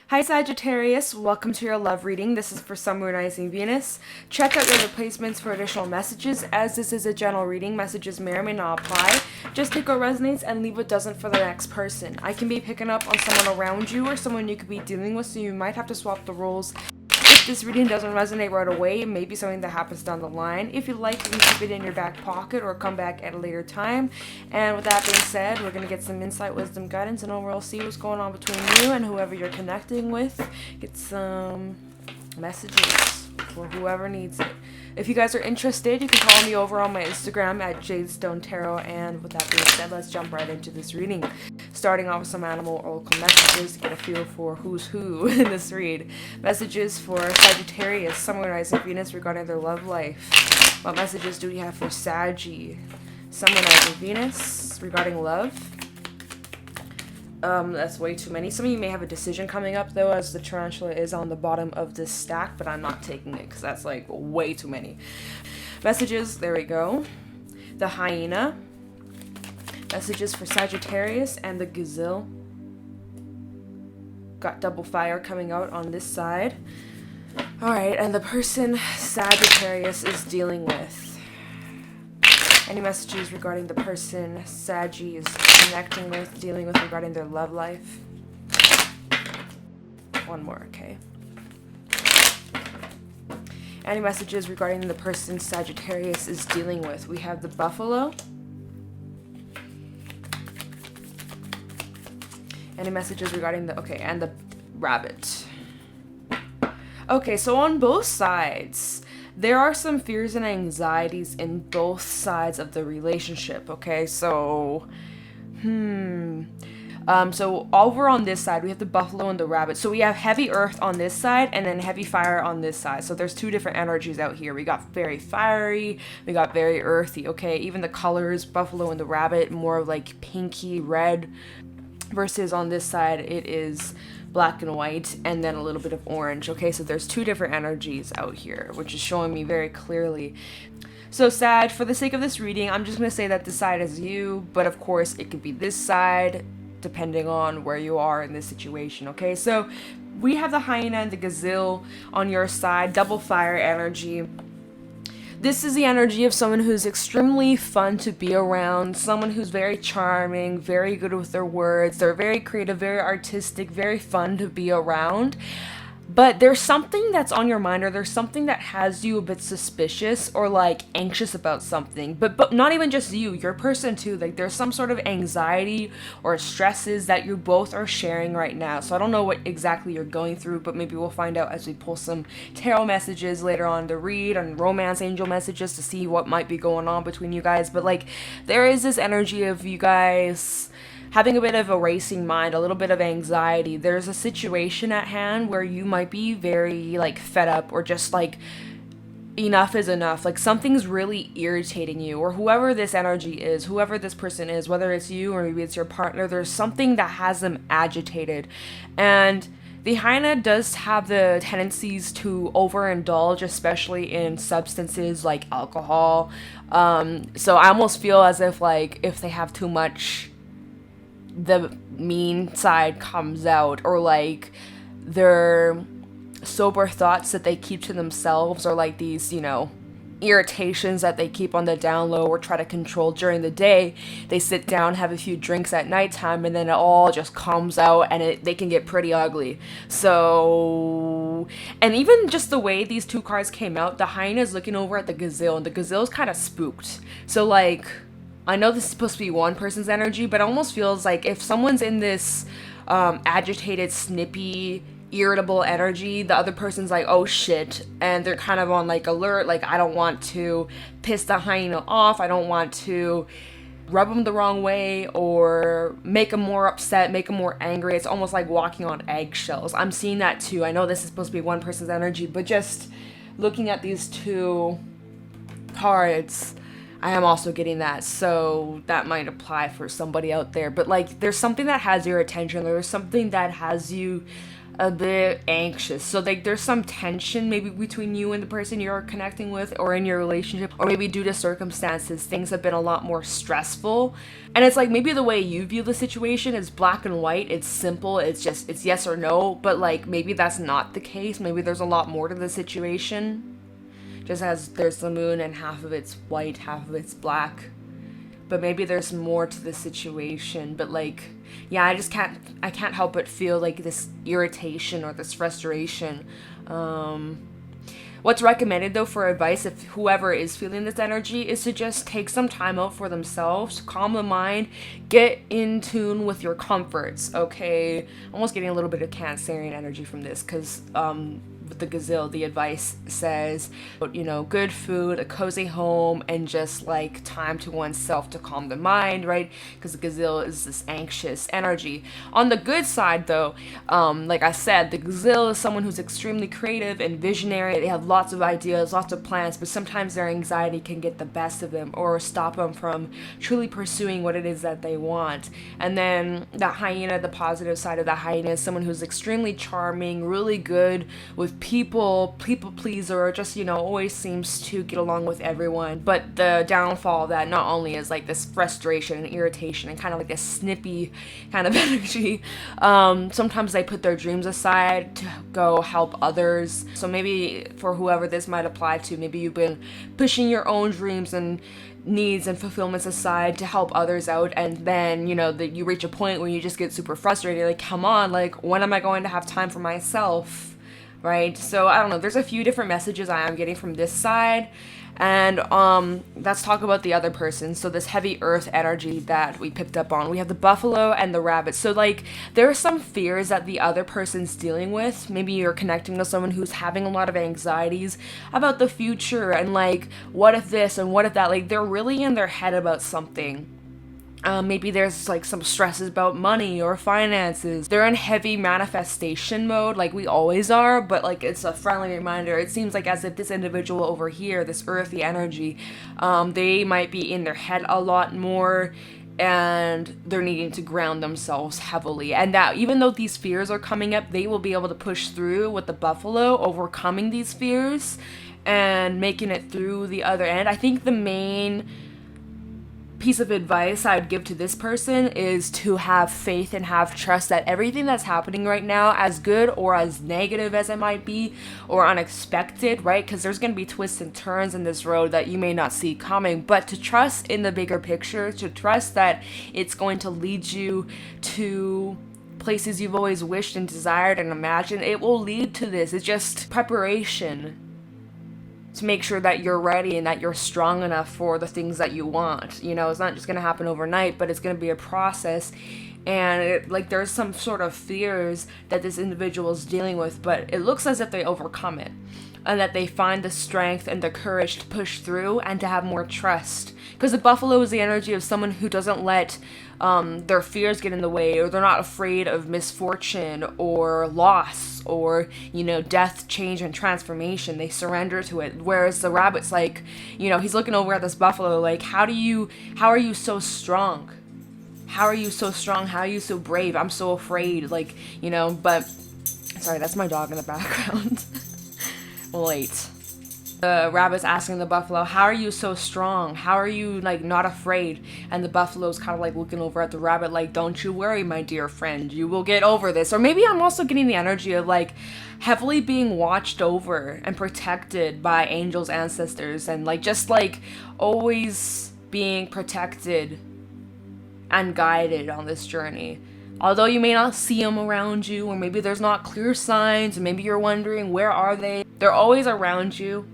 Hi Sagittarius, welcome to your love reading. This is for Sun, Moon, Rising, Venus. Check out your replacements for additional messages. As this is a general reading, messages may or may not apply. Just take what resonates and leave what doesn't for the next person. I can be picking up on someone around you or someone you could be dealing with, so you might have to swap the roles. If this reading doesn't resonate right away, it may be something that happens down the line. If you like, you can keep it in your back pocket or come back at a later time. And with that being said, we're going to get some insight, wisdom, guidance, and overall see what's going on between you and whoever you're connecting with. Get some messages for whoever needs it. If you guys are interested, you can follow me over on my Instagram at JadeStoneTarot. And with that being said, let's jump right into this reading. Starting off with some animal oracle messages to get a feel for who's who in this read. Messages for Sagittarius, Sun, Moon, Rising, Venus regarding their love life. What messages do we have for Saggy, Sun, Moon, Rising, Venus regarding love? That's way too many. Some of you may have a decision coming up though, as the tarantula is on the bottom of this stack, but I'm not taking it because that's like way too many. Messages, there we go. The hyena. Messages for Sagittarius and the gazelle. Got double fire coming out on this side. Alright, and the person Sagittarius is dealing with. Any messages regarding the person Saggy is connecting with, dealing with regarding their love life? One more, okay. Any messages regarding the person Sagittarius is dealing with? We have the buffalo. Any messages regarding the, okay, and the rabbit. Okay, so on both sides, there are some fears and anxieties in both sides of the relationship, okay? So, so over on this side, we have the buffalo and the rabbit. So we have heavy earth on this side and then heavy fire on this side. So there's two different energies out here. We got very fiery, we got very earthy, okay? Even the colors, buffalo and the rabbit, more like pinky red, versus on this side, it is black and white and then a little bit of orange, okay? So there's two different energies out here, which is showing me very clearly. So Sag, for the sake of this reading, I'm just going to say that this side is you, but of course it could be this side, depending on where you are in this situation, okay? So we have the hyena and the gazelle on your side, double fire energy. This is the energy of someone who's extremely fun to be around, someone who's very charming, very good with their words, they're very creative, very artistic, very fun to be around. But there's something that's on your mind, or there's something that has you a bit suspicious or like anxious about something, but not even just you, your person too. Like there's some sort of anxiety or stresses that you both are sharing right now. So I don't know what exactly you're going through, but maybe we'll find out as we pull some tarot messages later on to read, and romance angel messages to see what might be going on between you guys. But like there is this energy of you guys having a bit of a racing mind, a little bit of anxiety. There's a situation at hand where you might be very like fed up, or just like enough is enough. Like something's really irritating you, or whoever this energy is, whoever this person is, whether it's you or maybe it's your partner, there's something that has them agitated. And the hyena does have the tendencies to overindulge, especially in substances like alcohol. So I almost feel as if like if they have too much, the mean side comes out, or like their sober thoughts that they keep to themselves, or like these, you know, irritations that they keep on the down low or try to control during the day. They sit down, have a few drinks at nighttime, and then it all just comes out, and they can get pretty ugly. So, and even just the way these two cards came out, the hyena is looking over at the gazelle, and the gazelle's kind of spooked. So like, I know this is supposed to be one person's energy, but it almost feels like if someone's in this agitated, snippy, irritable energy, the other person's like, oh shit, and they're kind of on like alert, like I don't want to piss the hyena off, I don't want to rub him the wrong way or make him more upset, make him more angry. It's almost like walking on eggshells. I'm seeing that too. I know this is supposed to be one person's energy, but just looking at these two cards, I am also getting that, so that might apply for somebody out there. But like, there's something that has your attention, there's something that has you a bit anxious. So like there's some tension maybe between you and the person you're connecting with, or in your relationship, or maybe due to circumstances things have been a lot more stressful. And it's like maybe the way you view the situation is black and white, it's simple, it's yes or no, but like maybe that's not the case. Maybe there's a lot more to the situation, just as there's the moon and half of it's white, half of it's black. But maybe there's more to the situation. But like, yeah, I can't help but feel like this irritation or this frustration. What's recommended though for advice, if whoever is feeling this energy, is to just take some time out for themselves, calm the mind, get in tune with your comforts, okay? Almost getting a little bit of Cancerian energy from this, because with the gazelle, the advice says, you know, good food, a cozy home, and just like time to oneself to calm the mind, right? Because the gazelle is this anxious energy. On the good side though, like I said, the gazelle is someone who's extremely creative and visionary. They have lots of ideas, lots of plans, but sometimes their anxiety can get the best of them or stop them from truly pursuing what it is that they want. And then the hyena, the positive side of the hyena, is someone who's extremely charming, really good with people pleaser, just, you know, always seems to get along with everyone. But the downfall of that not only is like this frustration and irritation and kind of like this snippy kind of energy, sometimes they put their dreams aside to go help others. So maybe for whoever this might apply to, maybe you've been pushing your own dreams and needs and fulfillments aside to help others out, and then, you know, that you reach a point where you just get super frustrated, like, come on, like, when am I going to have time for myself? Right? So I don't know, there's a few different messages I am getting from this side. And let's talk about the other person. So this heavy earth energy that we picked up on, we have the buffalo and the rabbit. So like there are some fears that the other person's dealing with. Maybe you're connecting with someone who's having a lot of anxieties about the future and like, what if this and what if that? Like they're really in their head about something. Maybe there's like some stresses about money or finances. They're in heavy manifestation mode, like we always are, but like it's a friendly reminder. It seems like as if this individual over here, this earthy energy, they might be in their head a lot more, and they're needing to ground themselves heavily. And that even though these fears are coming up, they will be able to push through with the buffalo, overcoming these fears and making it through the other end. I think the main piece of advice I would give to this person is to have faith and have trust that everything that's happening right now, as good or as negative as it might be or unexpected, right? Because there's going to be twists and turns in this road that you may not see coming, but to trust in the bigger picture, to trust that it's going to lead you to places you've always wished and desired and imagined. It will lead to this. It's just preparation to make sure that you're ready and that you're strong enough for the things that you want. You know, it's not just going to happen overnight, but it's going to be a process. And like there's some sort of fears that this individual is dealing with, but it looks as if they overcome it and that they find the strength and the courage to push through and to have more trust. Because the buffalo is the energy of someone who doesn't let their fears get in the way, or they're not afraid of misfortune or loss or, you know, death, change, and transformation. They surrender to it. Whereas the rabbit's like, you know, he's looking over at this buffalo like, how are you so strong? How are you so strong? How are you so brave? I'm so afraid. Like, you know, but sorry, that's my dog in the background. Wait. The rabbit's asking the buffalo, how are you so strong? How are you, like, not afraid? And the buffalo's kind of, like, looking over at the rabbit like, don't you worry, my dear friend. You will get over this. Or maybe I'm also getting the energy of, like, heavily being watched over and protected by angels, ancestors, and, like, just, like, always being protected and guided on this journey. Although you may not see them around you, or maybe there's not clear signs, and maybe you're wondering, where are they? They're always around you.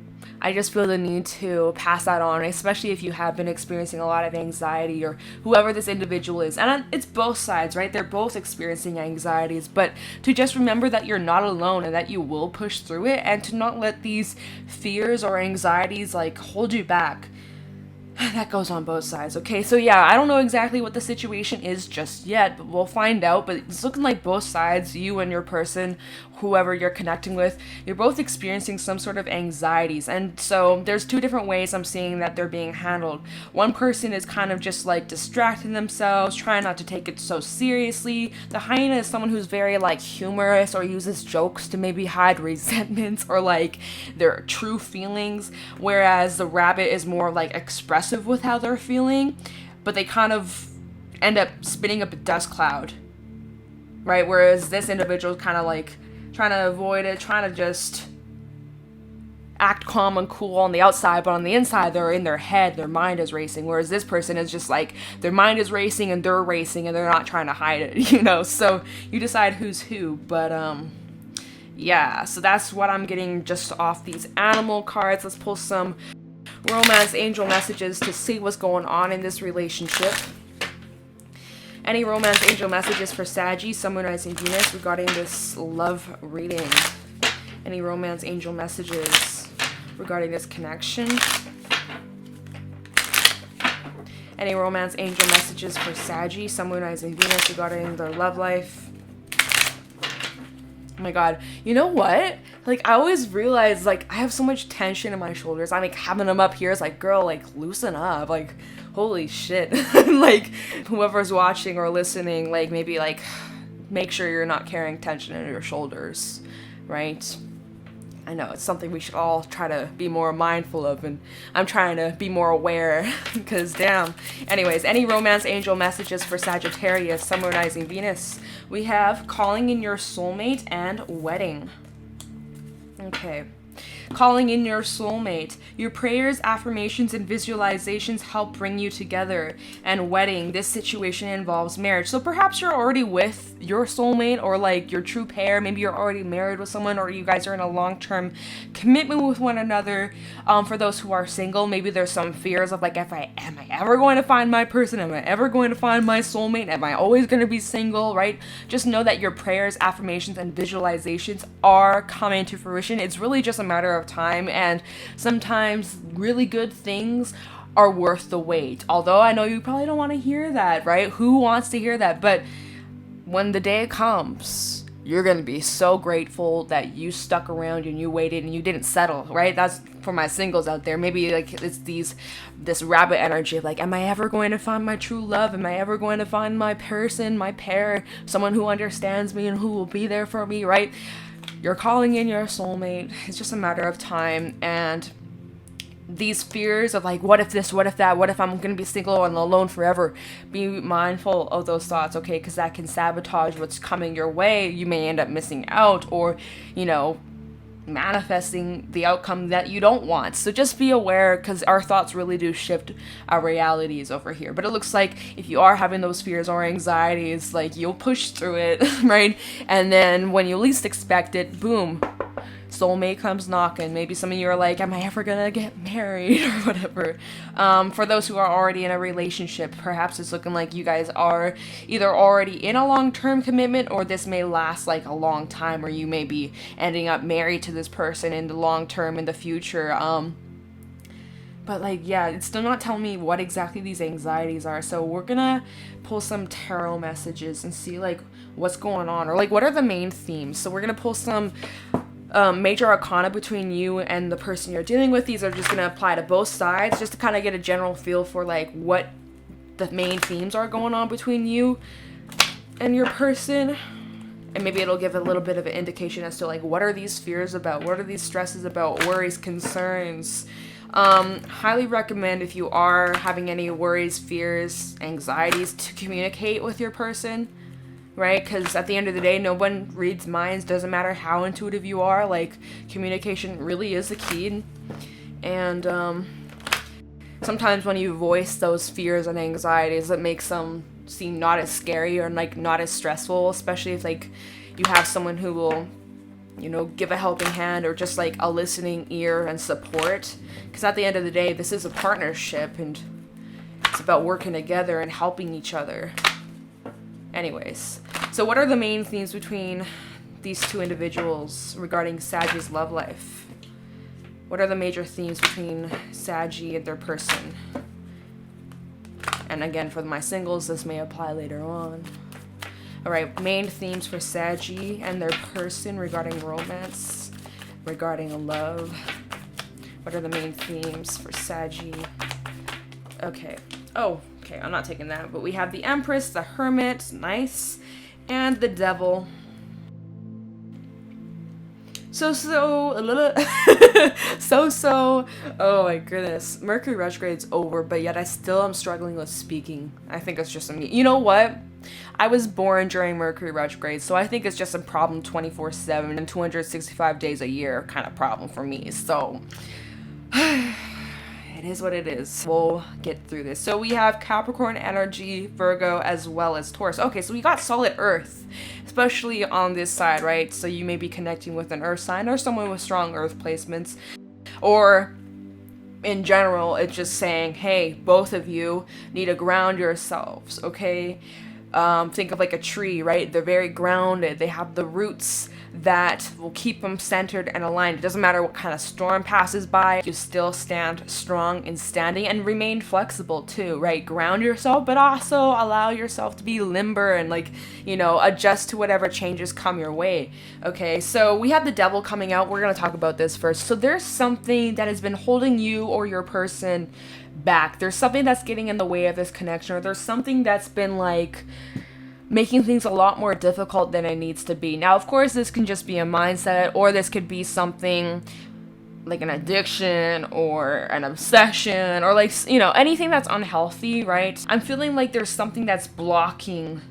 I just feel the need to pass that on, especially if you have been experiencing a lot of anxiety, or whoever this individual is. And it's both sides, right? They're both experiencing anxieties, but to just remember that you're not alone and that you will push through it, and to not let these fears or anxieties like hold you back. That goes on both sides. Okay, so yeah, I don't know exactly what the situation is just yet, but we'll find out. But it's looking like both sides, you and your person, whoever you're connecting with, you're both experiencing some sort of anxieties. And so there's two different ways I'm seeing that they're being handled. One person is kind of just like distracting themselves, trying not to take it so seriously. The hyena is someone who's very like humorous or uses jokes to maybe hide resentments or like their true feelings, whereas the rabbit is more like expressive with how they're feeling, but they kind of end up spinning up a dust cloud, right? Whereas this individual is kind of like trying to avoid it, trying to just act calm and cool on the outside, but on the inside they're in their head, their mind is racing, whereas this person is just like their mind is racing and they're not trying to hide it, you know. So you decide who's who, but yeah, so that's what I'm getting just off these animal cards. Let's pull some romance angel messages to see what's going on in this relationship. Any romance angel messages for Sagittarius, Sun, Moon, Rising, Venus regarding this love reading? Any romance angel messages regarding this connection? Any romance angel messages for Sagittarius, Sun, Moon, Rising, Venus regarding their love life? Oh my god, you know what? Like, I always realize, like, I have so much tension in my shoulders. I'm, like, having them up here. It's like, girl, like, loosen up. Like, holy shit. Like, whoever's watching or listening, like, maybe, like, make sure you're not carrying tension in your shoulders, right? I know, it's something we should all try to be more mindful of, and I'm trying to be more aware, because damn. Anyways, any romance angel messages for Sagittarius, Sun, Moon, Rising, Venus? We have calling in your soulmate and wedding. Okay. Calling in your soulmate. Your prayers, affirmations, and visualizations help bring you together. And wedding. This situation involves marriage. So perhaps you're already with your soulmate or like your true pair. Maybe you're already married with someone, or you guys are in a long-term commitment with one another. For those who are single, maybe there's some fears of like, am I ever going to find my person? Am I ever going to find my soulmate? Am I always going to be single, right? Just know that your prayers, affirmations, and visualizations are coming to fruition. It's really just a matter of time, and sometimes really good things are worth the wait. Although I know you probably don't want to hear that, right? Who wants to hear that? But when the day comes, you're going to be so grateful that you stuck around and you waited and you didn't settle, right? That's for my singles out there. Maybe like it's this rabbit energy of like, am I ever going to find my true love? Am I ever going to find my person, my pair, someone who understands me and who will be there for me, right? You're calling in your soulmate. It's just a matter of time. And these fears of like, what if this, what if that, what if I'm going to be single and alone forever? Be mindful of those thoughts, okay? Because that can sabotage what's coming your way. You may end up missing out, or, you know, manifesting the outcome that you don't want. So just be aware, because our thoughts really do shift our realities over here. But it looks like if you are having those fears or anxieties, like you'll push through it, right? And then when you least expect it, boom, soulmate comes knocking. Maybe some of you are like, am I ever gonna get married or whatever? For those who are already in a relationship, perhaps it's looking like you guys are either already in a long-term commitment, or this may last like a long time, or you may be ending up married to this person in the long term in the future. But like, yeah, it's still not telling me what exactly these anxieties are. So we're gonna pull some tarot messages and see like what's going on, or like what are the main themes. So we're gonna pull some major arcana between you and the person you're dealing with. These are just going to apply to both sides, just to kind of get a general feel for like what the main themes are going on between you and your person. And maybe it'll give a little bit of an indication as to like, what are these fears about? What are these stresses about? Worries, concerns. Highly recommend, if you are having any worries, fears, anxieties, to communicate with your person. Right? Because at the end of the day, no one reads minds. Doesn't matter how intuitive you are. Like, communication really is the key. And sometimes when you voice those fears and anxieties, it makes them seem not as scary or like not as stressful. Especially if like you have someone who will, you know, give a helping hand or just like a listening ear and support. Because at the end of the day, this is a partnership, and it's about working together and helping each other. Anyways, so what are the main themes between these two individuals regarding Sag's love life? What are the major themes between Saggy and their person? And again, for my singles, this may apply later on. All right, main themes for Saggy and their person regarding romance, regarding love. What are the main themes for Saggy? Okay. Oh, okay, I'm not taking that. But we have the Empress, the Hermit, nice, and the Devil. So, oh my goodness. Mercury retrograde's over, but yet I still am struggling with speaking. I think it's just me. You know what? I was born during Mercury retrograde, so I think it's just a problem 24/7 and 265 days a year kind of problem for me. So, it is what it is. We'll get through this. So we have Capricorn energy, Virgo, as well as Taurus. Okay, so we got solid Earth, especially on this side, right? So you may be connecting with an Earth sign or someone with strong Earth placements. Or in general, it's just saying, hey, both of you need to ground yourselves, okay? Think of like a tree, right? They're very grounded. They have the roots that will keep them centered and aligned. It doesn't matter what kind of storm passes by, you still stand strong in standing and remain flexible too, right? Ground yourself, but also allow yourself to be limber and like, you know, adjust to whatever changes come your way. Okay, so we have the Devil coming out. We're going to talk about this first. So there's something that has been holding you or your person back. There's something that's getting in the way of this connection, or there's something that's been like making things a lot more difficult than it needs to be. Now, of course, this can just be a mindset, or this could be something like an addiction or an obsession, or like, you know, anything that's unhealthy, right? I'm feeling like there's something that's blocking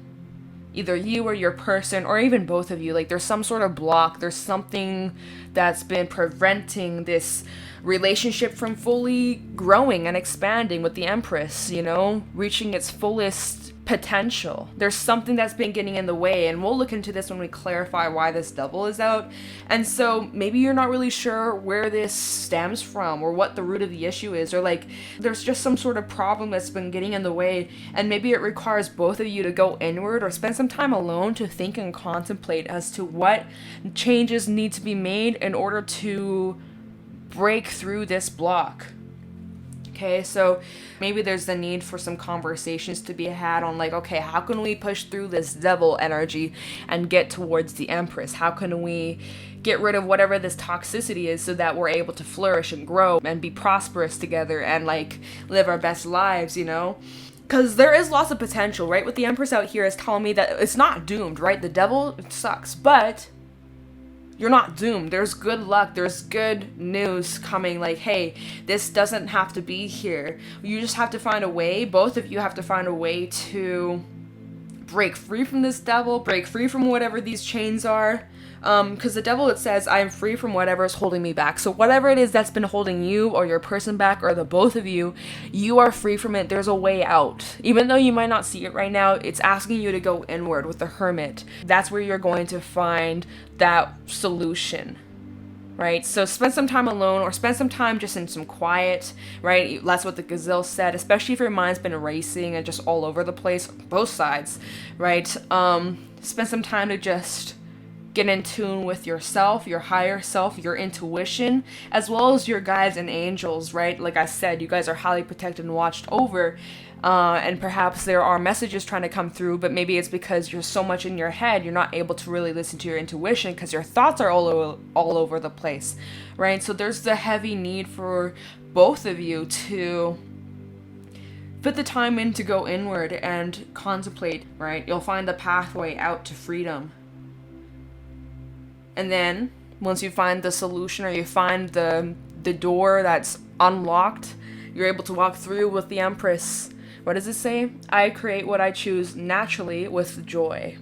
either you or your person, or even both of you. Like there's some sort of block. There's something that's been preventing this relationship from fully growing and expanding with the Empress, you know, reaching its fullest potential. There's something that's been getting in the way, and we'll look into this when we clarify why this Devil is out. And so maybe you're not really sure where this stems from or what the root of the issue is, or like there's just some sort of problem that's been getting in the way, and maybe it requires both of you to go inward or spend some time alone to think and contemplate as to what changes need to be made in order to break through this block. Okay, so maybe there's the need for some conversations to be had on like, okay, how can we push through this Devil energy and get towards the Empress? How can we get rid of whatever this toxicity is so that we're able to flourish and grow and be prosperous together and like live our best lives, you know? Because there is lots of potential, right? With the Empress out here is telling me that it's not doomed, right? The Devil, it sucks, but you're not doomed. There's good luck. There's good news coming. Like, hey, this doesn't have to be here. You just have to find a way. Both of you have to find a way to break free from this Devil, break free from whatever these chains are. Because the Devil, it says, I am free from whatever is holding me back. So whatever it is that's been holding you or your person back, or the both of you, you are free from it. There's a way out. Even though you might not see it right now, it's asking you to go inward with the Hermit. That's where you're going to find that solution, right? So spend some time alone, or spend some time just in some quiet, right? That's what the Gazelle said, especially if your mind's been racing and just all over the place, both sides, right? Spend some time to just get in tune with yourself, your higher self, your intuition, as well as your guides and angels, right? Like I said, you guys are highly protected and watched over, and perhaps there are messages trying to come through, but maybe it's because you're so much in your head, you're not able to really listen to your intuition because your thoughts are all over the place, right? So there's the heavy need for both of you to put the time in to go inward and contemplate, right? You'll find the pathway out to freedom. And then once you find the solution, or you find the door that's unlocked, you're able to walk through with the Empress. What does it say? I create what I choose naturally with joy.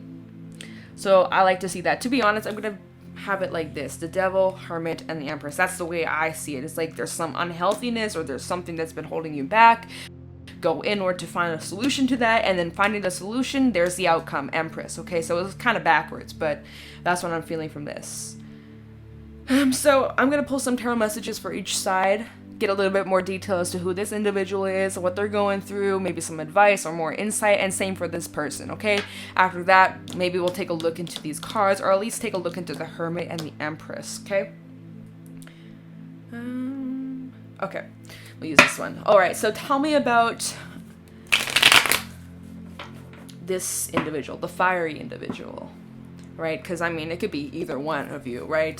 So I like to see that. To be honest, I'm going to have it like this: the Devil, Hermit, and the Empress. That's the way I see it. It's like there's some unhealthiness, or there's something that's been holding you back. Go inward to find a solution to that, and then finding the solution, there's the outcome, Empress. Okay, so it's kind of backwards, but that's what I'm feeling from this. So I'm going to pull some tarot messages for each side, get a little bit more detail as to who this individual is, what they're going through, maybe some advice or more insight, and same for this person, okay? After that, maybe we'll take a look into these cards, or at least take a look into the Hermit and the Empress, okay? Okay. We'll use this one. All right, so tell me about this individual, the fiery individual, right? Because, I mean, it could be either one of you, right?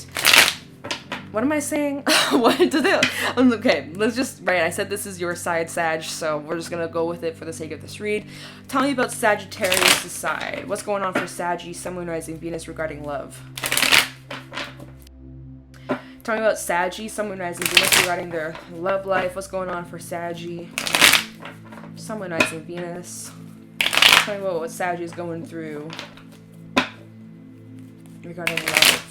What am I saying? What did it? Okay, let's just, right, I said this is your side, Sag, so we're just going to go with it for the sake of this read. Tell me about Sagittarius' side. What's going on for Saggy, Sun, Moon, Rising, Venus regarding love? Tell me about Saggy, Sun, Moon, Rising, Venus regarding their love life. What's going on for Saggy, Sun, Moon, Rising, Venus? Tell me about what Saggy is going through regarding love.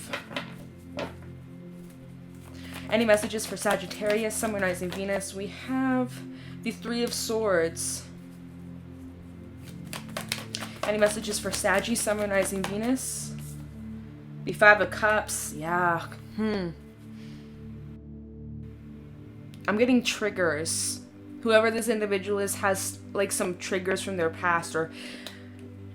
Any messages for Sagittarius, Sun, Moon, Rising, Venus? We have the Three of Swords. Any messages for Saggy, Sun, Moon, Rising, Venus? The Five of Cups. Yeah. I'm getting triggers. Whoever this individual is has like some triggers from their past or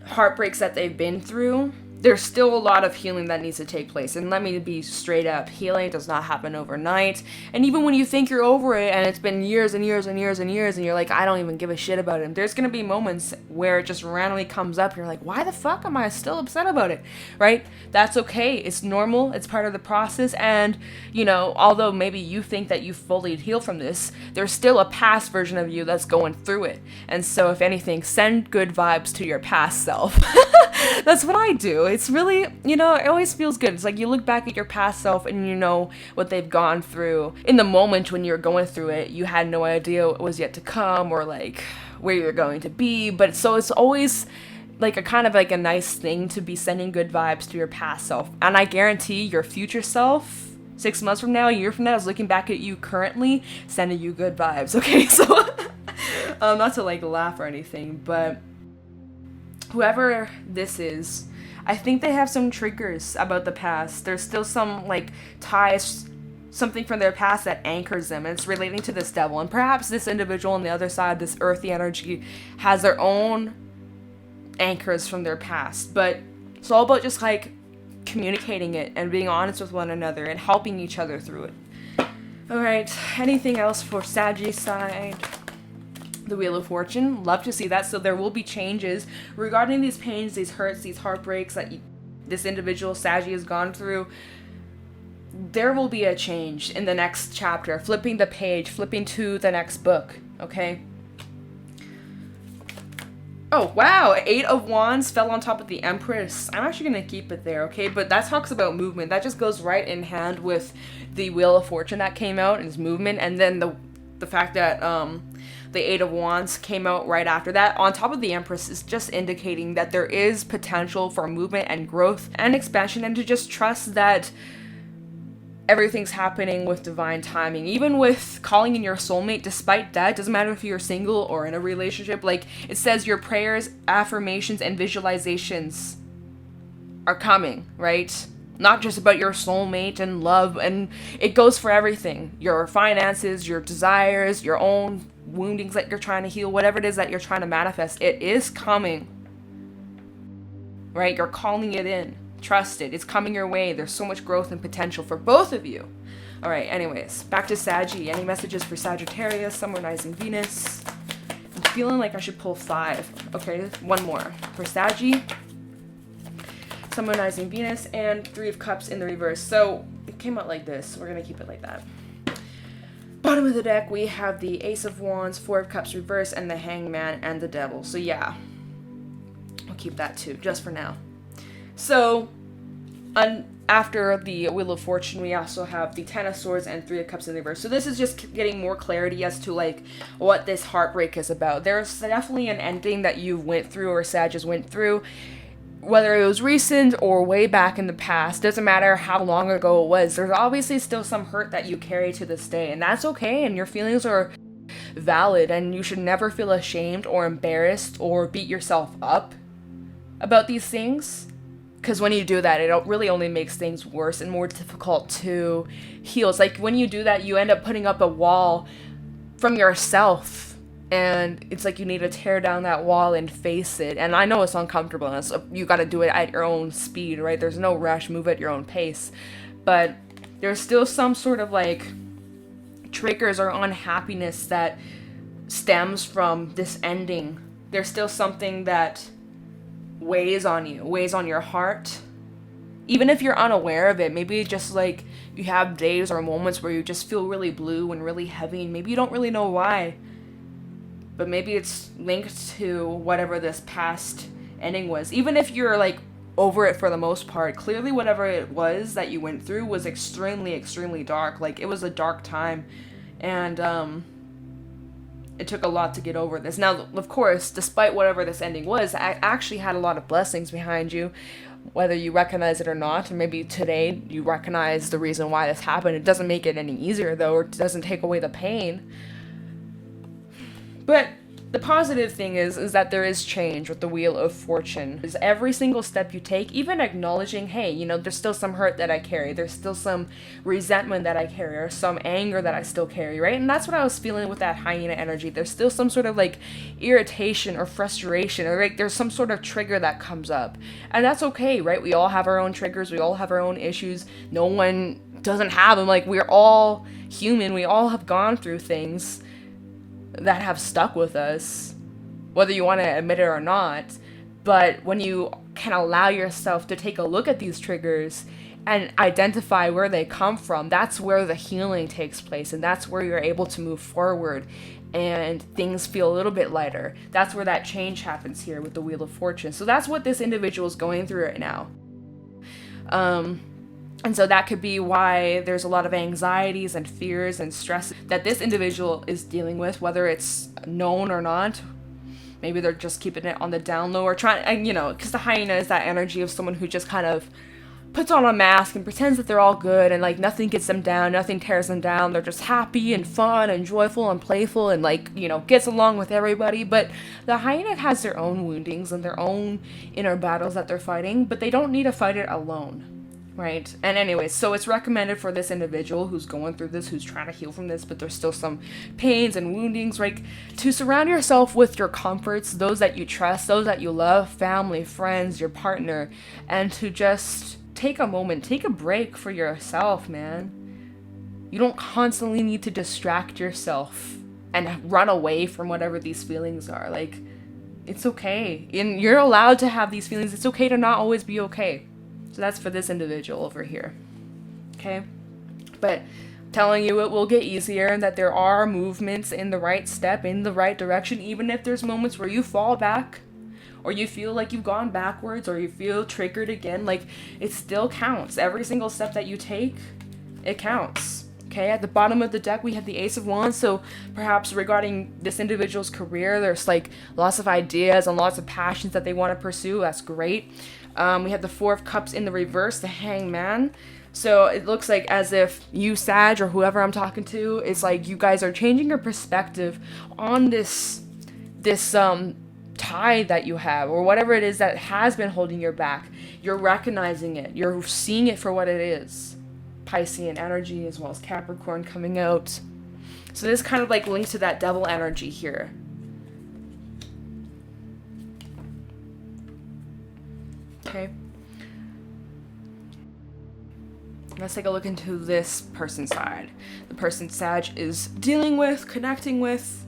heartbreaks that they've been through. There's still a lot of healing that needs to take place. And let me be straight up. Healing does not happen overnight. And even when you think you're over it and it's been years and years and years and years and you're like, I don't even give a shit about it. There's going to be moments where it just randomly comes up. You're like, why the fuck am I still upset about it? Right? That's okay. It's normal. It's part of the process. And, you know, although maybe you think that you fully healed from this, there's still a past version of you that's going through it. And so if anything, send good vibes to your past self. That's what I do. It's really, you know, it always feels good. It's like you look back at your past self and you know what they've gone through. In the moment when you're going through it, you had no idea what was yet to come or like where you're going to be. But so it's always like a kind of like a nice thing to be sending good vibes to your past self. And I guarantee your future self, 6 months from now, a year from now, is looking back at you currently, sending you good vibes. Okay, so not to like laugh or anything, but whoever this is, I think they have some triggers about the past. There's still some like ties, something from their past that anchors them, and it's relating to this devil. And perhaps this individual on the other side, this earthy energy, has their own anchors from their past. But it's all about just like communicating it and being honest with one another and helping each other through it. All right, anything else for Sagittarius side? The Wheel of Fortune, love to see that. So there will be changes regarding these pains, these hurts, these heartbreaks that this individual Saggy has gone through. There will be a change in the next chapter, flipping the page, flipping to the next book, okay? Oh, wow, 8 of Wands fell on top of the Empress. I'm actually going to keep it there, okay? But that talks about movement. That just goes right in hand with the Wheel of Fortune that came out and its movement. And then the fact that the 8 of Wands came out right after that on top of the Empress is just indicating that there is potential for movement and growth and expansion, and to just trust that everything's happening with divine timing. Even with calling in your soulmate, despite that, doesn't matter if you're single or in a relationship, like it says your prayers, affirmations, and visualizations are coming, right? Not just about your soulmate and love, and it goes for everything. Your finances, your desires, your own woundings that you're trying to heal, whatever it is that you're trying to manifest, it is coming, right? You're calling it in. Trust it. It's coming your way. There's so much growth and potential for both of you. All right, anyways, back to Saggy. Any messages for Sagittarius, Sun, Moon, Rising, Venus? I'm feeling like I should pull 5. Okay, one more. For Saggy, Sun, Moon, Rising, Venus, and 3 of Cups in the reverse. So it came out like this. We're going to keep it like that. Bottom of the deck, we have the Ace of Wands, 4 of Cups reverse, and the Hangman and the Devil. So yeah, I'll keep that too, just for now. So, after the Wheel of Fortune, we also have the 10 of Swords and 3 of Cups in the reverse. So this is just getting more clarity as to like what this heartbreak is about. There's definitely an ending that you went through or Sagittarius went through. Whether it was recent or way back in the past, doesn't matter how long ago it was, there's obviously still some hurt that you carry to this day, and that's okay, and your feelings are valid, and you should never feel ashamed or embarrassed or beat yourself up about these things, because when you do that, it really only makes things worse and more difficult to heal. It's like when you do that, you end up putting up a wall from yourself, and it's like you need to tear down that wall and face it. And I know it's uncomfortable, and you got to do it at your own speed, right? There's no rush, move at your own pace. But there's still some sort of like triggers or unhappiness that stems from this ending. There's still something that weighs on you, weighs on your heart. Even if you're unaware of it, maybe just like you have days or moments where you just feel really blue and really heavy, and maybe you don't really know why. But maybe it's linked to whatever this past ending was. Even if you're like over it for the most part, clearly whatever it was that you went through was extremely, extremely dark. Like, it was a dark time. And it took a lot to get over this. Now, of course, despite whatever this ending was, I actually had a lot of blessings behind you, whether you recognize it or not. And maybe today you recognize the reason why this happened. It doesn't make it any easier, though, or it doesn't take away the pain. But the positive thing is that there is change with the Wheel of Fortune. Is every single step you take, even acknowledging, hey, you know, there's still some hurt that I carry, there's still some resentment that I carry, or some anger that I still carry, right? And that's what I was feeling with that hyena energy. There's still some sort of like irritation or frustration, or like there's some sort of trigger that comes up. And that's okay, right? We all have our own triggers, we all have our own issues. No one doesn't have them. Like, we're all human, we all have gone through things that have stuck with us, whether you want to admit it or not. But when you can allow yourself to take a look at these triggers and identify where they come from, that's where the healing takes place, and that's where you're able to move forward and things feel a little bit lighter. That's where that change happens here with the Wheel of Fortune. So that's what this individual is going through right now. And so that could be why there's a lot of anxieties and fears and stress that this individual is dealing with, whether it's known or not. Maybe they're just keeping it on the down low, or trying, and you know, because the hyena is that energy of someone who just kind of puts on a mask and pretends that they're all good, and like nothing gets them down, nothing tears them down. They're just happy and fun and joyful and playful and like, you know, gets along with everybody. But the hyena has their own woundings and their own inner battles that they're fighting, but they don't need to fight it alone. Right? And anyways, so it's recommended for this individual who's going through this, who's trying to heal from this, but there's still some pains and woundings, right? To surround yourself with your comforts, those that you trust, those that you love, family, friends, your partner, and to just take a moment, take a break for yourself, man. You don't constantly need to distract yourself and run away from whatever these feelings are. Like, it's okay. And you're allowed to have these feelings. It's okay to not always be okay. So that's for this individual over here, okay? But telling you it will get easier, and that there are movements in the right step, in the right direction, even if there's moments where you fall back, or you feel like you've gone backwards, or you feel triggered again. Like, it still counts. Every single step that you take, it counts, okay? At the bottom of the deck, we have the Ace of Wands, so perhaps regarding this individual's career, there's like lots of ideas and lots of passions that they want to pursue. That's great. We have the Four of Cups in the reverse, the Hangman. So it looks like as if you, Sag, or whoever I'm talking to, it's like you guys are changing your perspective on this tie that you have, or whatever it is that has been holding your back. You're recognizing it. You're seeing it for what it is. Piscean energy, as well as Capricorn coming out. So this kind of like links to that devil energy here. Okay. Let's take a look into this person's side. The person Sag is dealing with, connecting with,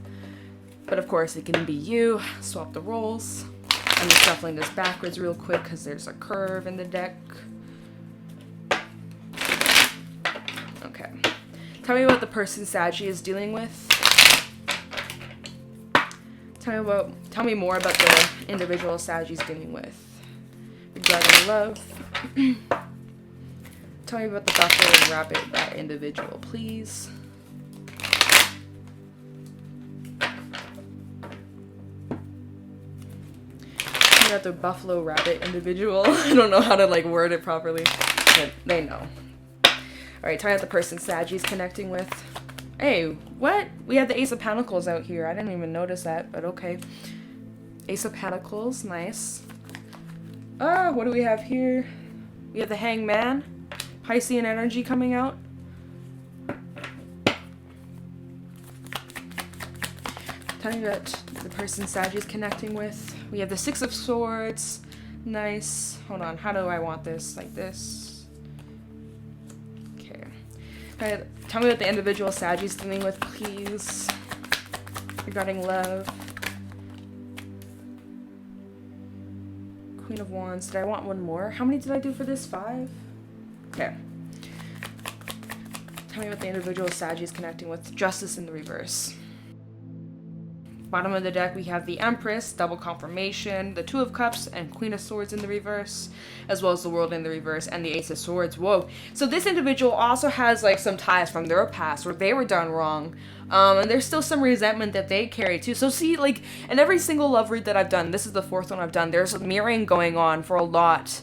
but of course it can be you. Swap the roles. I'm just shuffling this backwards real quick because there's a curve in the deck. Okay. Tell me what the person Sag is dealing with. Tell me more about the individual Sag is dealing with. Regarding love. Tell me about the buffalo and rabbit, that individual, please. Tell me about the buffalo rabbit individual. I don't know how to like word it properly, but they know. Alright, tell me about the person Saggy's connecting with. Hey, what? We have the Ace of Pentacles out here. I didn't even notice that, but okay. Ace of Pentacles, nice. What do we have here? We have the Hangman. Piscean energy coming out. Tell me about the person Sag is connecting with. We have the Six of Swords. Nice. Hold on. How do I want this? Like this. Okay. Tell me what the individual Sag is dealing with, please. Regarding love. Queen of Wands. Did I want one more? How many did I do for this? 5? Okay. Tell me what the individual Sag is connecting with. Justice in the reverse. Bottom of the deck, we have the Empress, double confirmation, the Two of Cups, and Queen of Swords in the reverse, as well as the World in the reverse, and the Ace of Swords. Whoa. So this individual also has, like, some ties from their past where they were done wrong. And there's still some resentment that they carry, too. So see, like, in every single love read that I've done, this is the 4th one I've done, there's mirroring going on for a lot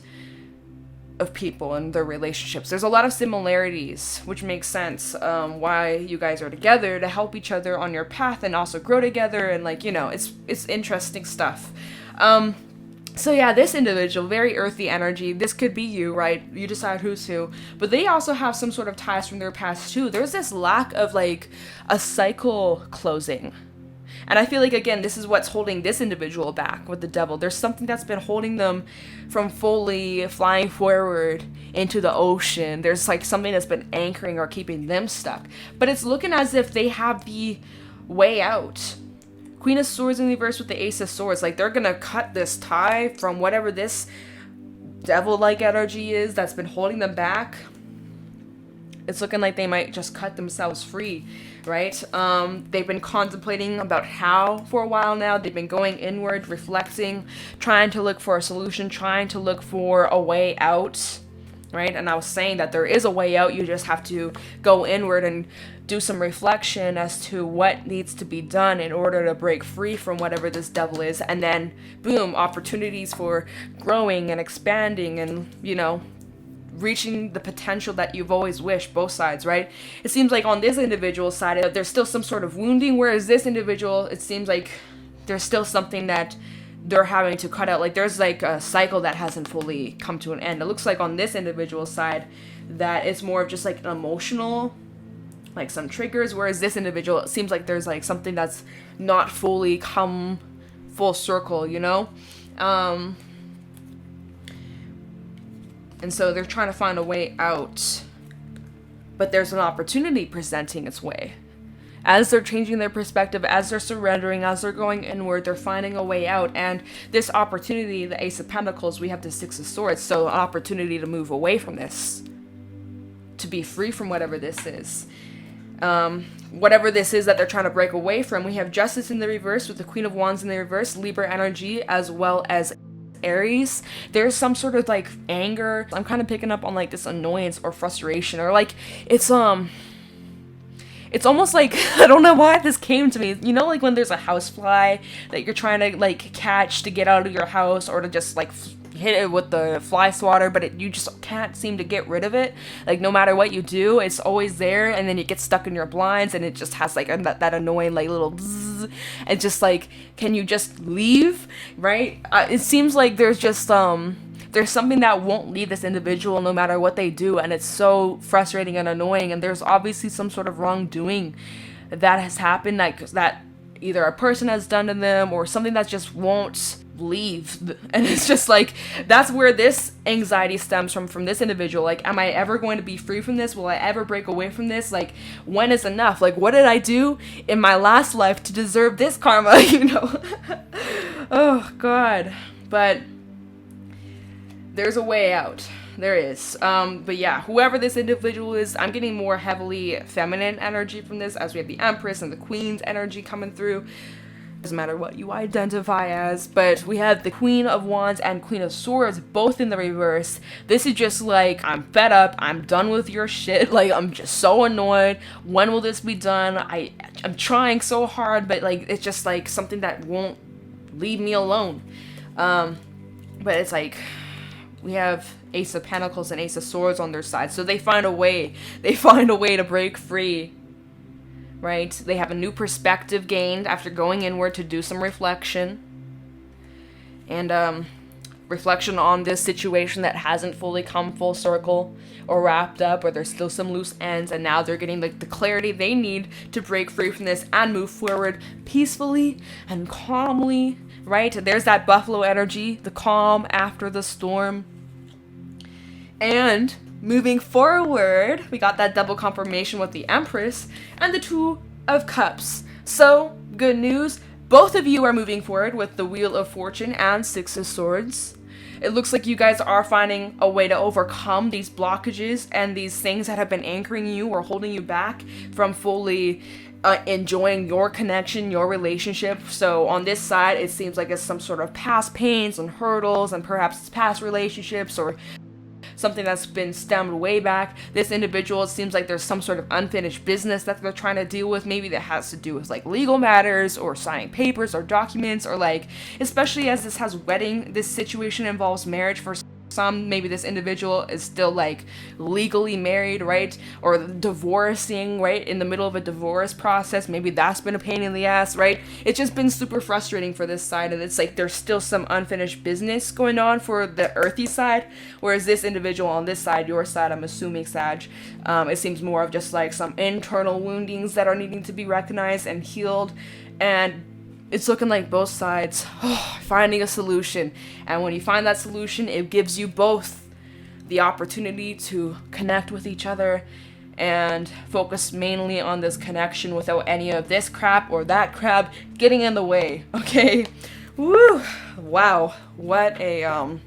of people and their relationships. There's a lot of similarities, which makes sense why you guys are together, to help each other on your path and also grow together, and, like, you know, it's interesting stuff. So yeah, this individual, very earthy energy. This could be you, right? You decide who's who. But they also have some sort of ties from their past too. There's this lack of, like, a cycle closing. And I feel like, again, this is what's holding this individual back with the Devil. There's something that's been holding them from fully flying forward into the ocean. There's, like, something that's been anchoring or keeping them stuck. But it's looking as if they have the way out. Queen of Swords in the reverse with the Ace of Swords. Like, they're gonna cut this tie from whatever this devil-like energy is that's been holding them back. It's looking like they might just cut themselves free, right? They've been contemplating about how for a while now. They've been going inward, reflecting, trying to look for a solution, trying to look for a way out, right? And I was saying that there is a way out. You just have to go inward and do some reflection as to what needs to be done in order to break free from whatever this devil is. And then, boom, opportunities for growing and expanding and, you know, reaching the potential that you've always wished, both sides, right? It seems like on this individual side, there's still some sort of wounding, whereas this individual, it seems like there's still something that they're having to cut out. Like, there's, like, a cycle that hasn't fully come to an end. It looks like on this individual side that it's more of just, like, an emotional, like, some triggers, whereas this individual, it seems like there's, like, something that's not fully come full circle, you know? And so they're trying to find a way out, but there's an opportunity presenting its way. As they're changing their perspective, as they're surrendering, as they're going inward, they're finding a way out. And this opportunity, the Ace of Pentacles, we have the Six of Swords, so an opportunity to move away from this, to be free from whatever this is. Whatever this is that they're trying to break away from. We have Justice in the reverse with the Queen of Wands in the reverse, Libra energy, as well as Aries. There's some sort of, like, anger. I'm kind of picking up on, like, this annoyance or frustration, or, like, it's almost like, I don't know why this came to me. You know, like, when there's a housefly that you're trying to, like, catch to get out of your house, or to just, like, hit it with the fly swatter, but you just can't seem to get rid of it. Like, no matter what you do, it's always there, and then you get stuck in your blinds, and it just has, like, that annoying, like, little bzzz, and just, like, can you just leave, right? It seems like there's just, there's something that won't leave this individual no matter what they do, and it's so frustrating and annoying, and there's obviously some sort of wrongdoing that has happened, like, that either a person has done to them, or something that just won't leave. And it's just like, that's where this anxiety stems from this individual. Like, am I ever going to be free from this? Will I ever break away from this? Like, when is enough? Like, what did I do in my last life to deserve this karma? You know? Oh God. But there's a way out. There is. But yeah, whoever this individual is, I'm getting more heavily feminine energy from this, as we have the Empress and the Queen's energy coming through. Doesn't matter what you identify as, but we have the Queen of Wands and Queen of Swords both in the reverse. This is just like, I'm fed up, I'm done with your shit, like, I'm just so annoyed. When will this be done? I'm trying so hard, but, like, it's just like something that won't leave me alone. But it's like, we have Ace of Pentacles and Ace of Swords on their side, so they find a way to break free. Right? They have a new perspective gained after going inward to do some reflection. And reflection on this situation that hasn't fully come full circle or wrapped up, or there's still some loose ends, and now they're getting, like, the clarity they need to break free from this and move forward peacefully and calmly, right? There's that buffalo energy, the calm after the storm. And moving forward, we got that double confirmation with the Empress and the Two of Cups. So, good news. Both of you are moving forward with the Wheel of Fortune and Six of Swords. It looks like you guys are finding a way to overcome these blockages and these things that have been anchoring you or holding you back from fully enjoying your connection, your relationship. So on this side, it seems like it's some sort of past pains and hurdles, and perhaps it's past relationships or something that's been stemmed way back. This individual, it seems like there's some sort of unfinished business that they're trying to deal with, maybe that has to do with like legal matters or signing papers or documents, or like, especially as this has wedding, this situation involves marriage for some. Maybe this individual is still like legally married, right? Or divorcing, right? In the middle of a divorce process. Maybe that's been a pain in the ass, right? It's just been super frustrating for this side, and it's like there's still some unfinished business going on for the earthy side, whereas this individual on this side, your side, I'm assuming Sag, it seems more of just like some internal woundings that are needing to be recognized and healed. And it's looking like both sides finding a solution. And when you find that solution, it gives you both the opportunity to connect with each other and focus mainly on this connection without any of this crap or that crap getting in the way. Okay? Woo! Wow. What a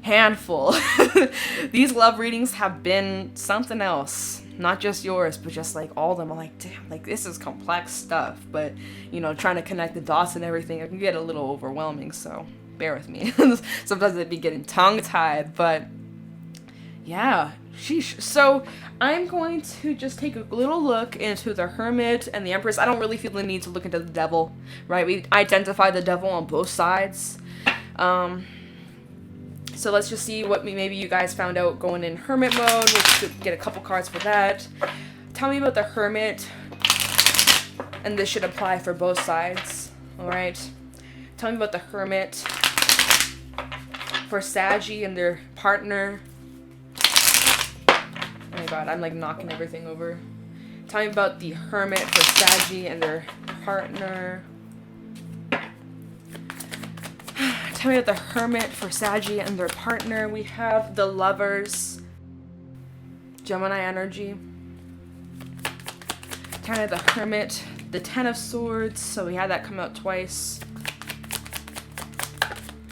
handful. These love readings have been something else. Not just yours, but just like all of them. I'm like, damn, like this is complex stuff. But, you know, trying to connect the dots and everything, it can get a little overwhelming, so bear with me. Sometimes I'd be getting tongue-tied, but yeah, sheesh. So I'm going to just take a little look into the Hermit and the Empress. I don't really feel the need to look into the Devil, right? We identify the Devil on both sides. So let's just see what maybe you guys found out going in Hermit mode. We'll get a couple cards for that. Tell me about the Hermit. And this should apply for both sides. Alright. Tell me about the Hermit for Saggy and their partner. Oh my god, I'm like knocking everything over. Tell me about the Hermit for Saggy and their partner. Tell me about the Hermit for Saggy and their partner. We have the Lovers, Gemini energy. Tell me about the Hermit, the Ten of Swords. So we had that come out twice.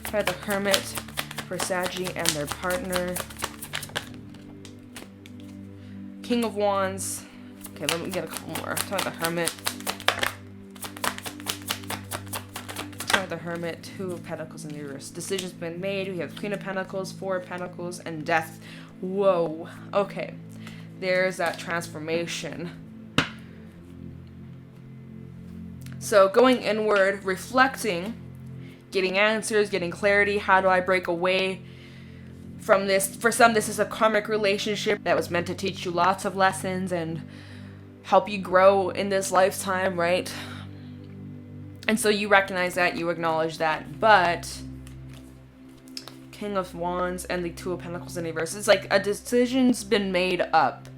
Tell me about the Hermit for Saggy and their partner. King of Wands. Okay, let me get a couple more. Tell me about the Hermit. The Hermit, Two of Pentacles in the reverse. Decision's been made. We have Queen of Pentacles, Four of Pentacles, and Death. Whoa. Okay. There's that transformation. So going inward, reflecting, getting answers, getting clarity. How do I break away from this? For some, this is a karmic relationship that was meant to teach you lots of lessons and help you grow in this lifetime, right? And so you recognize that, you acknowledge that, but King of Wands and the Two of Pentacles in reverse, it's like a decision's been made up.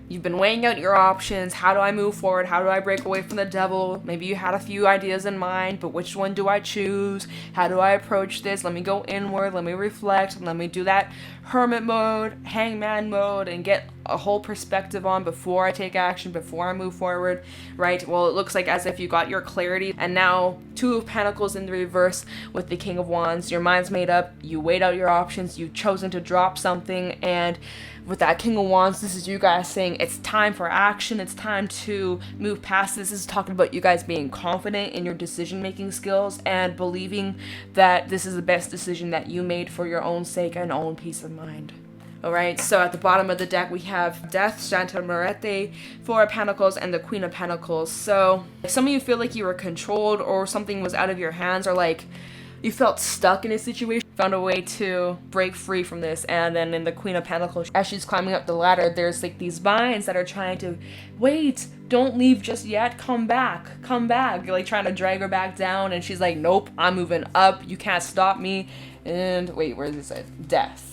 You've been weighing out your options. How do I move forward? How do I break away from the Devil? Maybe you had a few ideas in mind, but which one do I choose? How do I approach this? Let me go inward. Let me reflect. Let me do that Hermit mode, Hangman mode, and get a whole perspective on before I take action, before I move forward, right? Well, it looks like as if you got your clarity, and now Two of Pentacles in the reverse with the King of Wands. Your mind's made up. You weighed out your options. You've chosen to drop something, and with that King of Wands, this is you guys saying it's time for action. It's time to move past this. This is talking about you guys being confident in your decision-making skills and believing that this is the best decision that you made for your own sake and own peace of mind. Alright, so at the bottom of the deck we have Death, Santa Muerte, Four of Pentacles, and the Queen of Pentacles. So some of you feel like you were controlled or something was out of your hands, or like you felt stuck in a situation, found a way to break free from this. And then in the Queen of Pentacles, as she's climbing up the ladder, there's like these vines that are trying to, wait, don't leave just yet, come back. You're like trying to drag her back down, and she's like, nope, I'm moving up, you can't stop me. And wait, where is it? Death.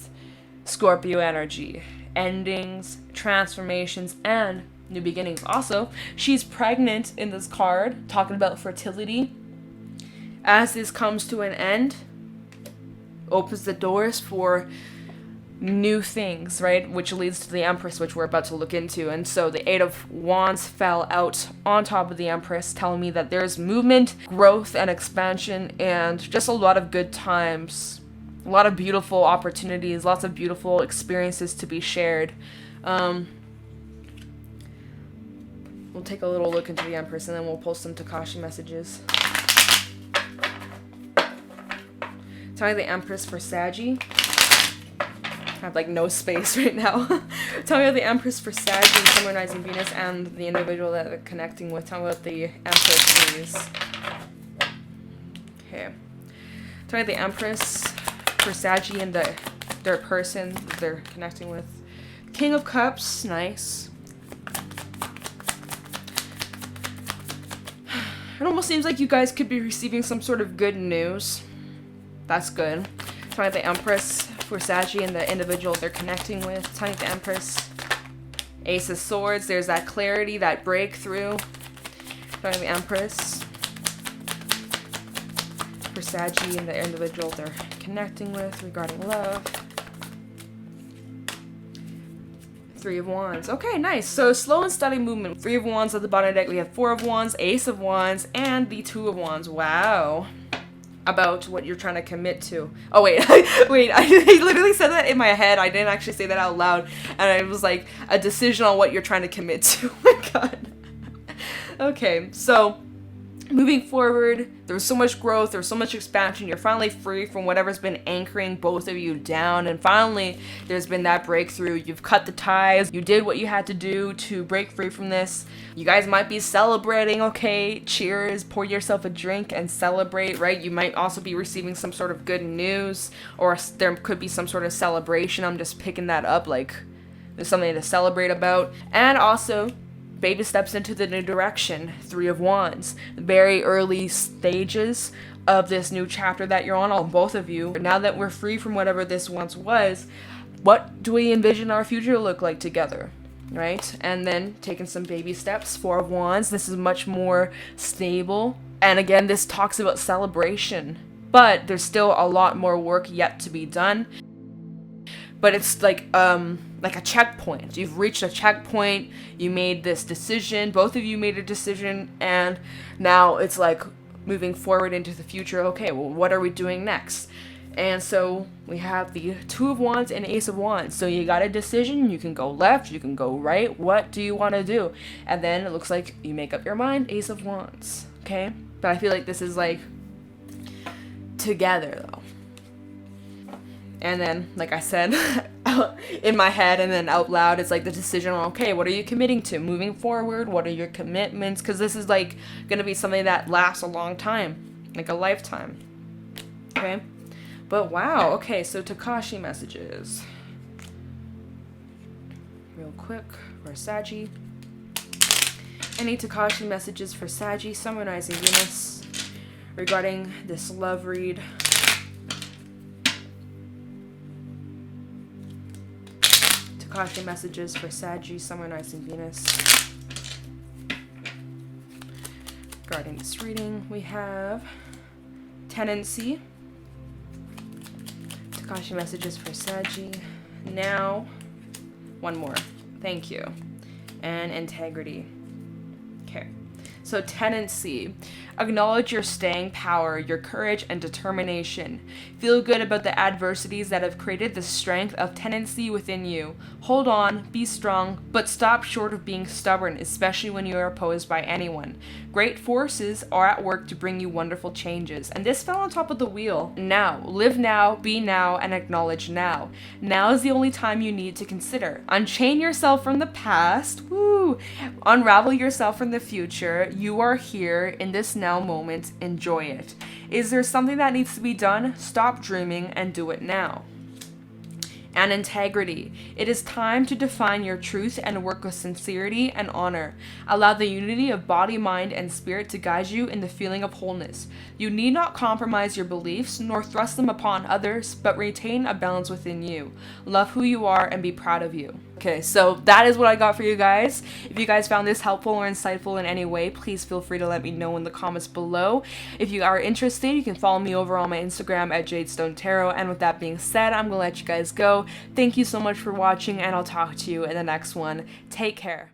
Scorpio energy, endings, transformations, and new beginnings. Also, she's pregnant in this card, talking about fertility. As this comes to an end, opens the doors for new things, right? Which leads to the Empress, which we're about to look into. And so the Eight of Wands fell out on top of the Empress, telling me that there's movement, growth, and expansion, and just a lot of good times A lot of beautiful opportunities, lots of beautiful experiences to be shared. We'll take a little look into the Empress, and then we'll post some Takashi messages. Tell me the Empress for Saggy. I have like no space right now. Tell me about the Empress for Saggy, Sun, Moon, Rising, Venus, and the individual that they're connecting with. Tell me about the Empress, please. Okay. Tell me the Empress for Saggy and their person that they're connecting with. King of Cups, nice. It almost seems like you guys could be receiving some sort of good news. That's good. Tell me the Empress for Saggy and the individual they're connecting with. Tell me the Empress. Ace of Swords, there's that clarity, that breakthrough. Tell me the Empress for Saggy and the individual they're connecting with regarding love. Three of Wands. Okay, nice. So slow and steady movement. 3 of Wands at the bottom of the deck. We have 4 of Wands, Ace of Wands, and the 2 of Wands. Wow. About what you're trying to commit to. Oh, wait. Wait, I literally said that in my head. I didn't actually say that out loud. And it was like a decision on what you're trying to commit to. Oh my god. Okay, so moving forward, there was so much growth, there was so much expansion. You're finally free from whatever's been anchoring both of you down, and finally there's been that breakthrough. You've cut the ties, you did what you had to do to break free from this. You guys might be celebrating, okay? Cheers, pour yourself a drink and celebrate, right? You might also be receiving some sort of good news, or there could be some sort of celebration. I'm just picking that up, like there's something to celebrate about. And also, baby steps into the new direction. 3 of Wands. Very early stages of this new chapter that you're on both of you. Now that we're free from whatever this once was, what do we envision our future to look like together? Right? And then taking some baby steps. 4 of Wands. This is much more stable. And again, this talks about celebration. But there's still a lot more work yet to be done. But it's like a checkpoint. You've reached a checkpoint. You made this decision. Both of you made a decision, and now it's like moving forward into the future. Okay, well, what are we doing next? And so we have the 2 of Wands and Ace of Wands. So you got a decision. You can go left. You can go right. What do you want to do? And then it looks like you make up your mind. Ace of Wands. Okay, but I feel like this is like together though. And then, like I said, in my head and then out loud, it's like the decision on, okay, what are you committing to moving forward? What are your commitments? Because this is like going to be something that lasts a long time, like a lifetime. Okay? But wow, okay, so Takashi messages. Real quick, for Saggy. Any Takashi messages for Saggy, Sun, Moon, Rising, Venus, regarding this love read. Takashi messages for Saggy, Sun, Moon, Rising, Venus. Regarding this reading, we have Tendency. Takashi messages for Saggy. Now, one more. Thank you. And Integrity. Okay. So Tendency. Acknowledge your staying power, your courage, and determination. Feel good about the adversities that have created the strength of tendency within you. Hold on, be strong, but stop short of being stubborn, especially when you are opposed by anyone. Great forces are at work to bring you wonderful changes. And this fell on top of the wheel. Now, live now, be now, and acknowledge now. Now is the only time you need to consider. Unchain yourself from the past. Woo! Unravel yourself from the future. You are here in this now moment. Enjoy it. Is there something that needs to be done? Stop dreaming and do it now. And Integrity. It is time to define your truth and work with sincerity and honor. Allow the unity of body, mind, and spirit to guide you in the feeling of wholeness. You need not compromise your beliefs nor thrust them upon others, but retain a balance within you. Love who you are and be proud of you. Okay, so that is what I got for you guys. If you guys found this helpful or insightful in any way, please feel free to let me know in the comments below. If you are interested, you can follow me over on my Instagram at Jadestone Tarot. And with that being said, I'm gonna let you guys go. Thank you so much for watching, and I'll talk to you in the next one. Take care.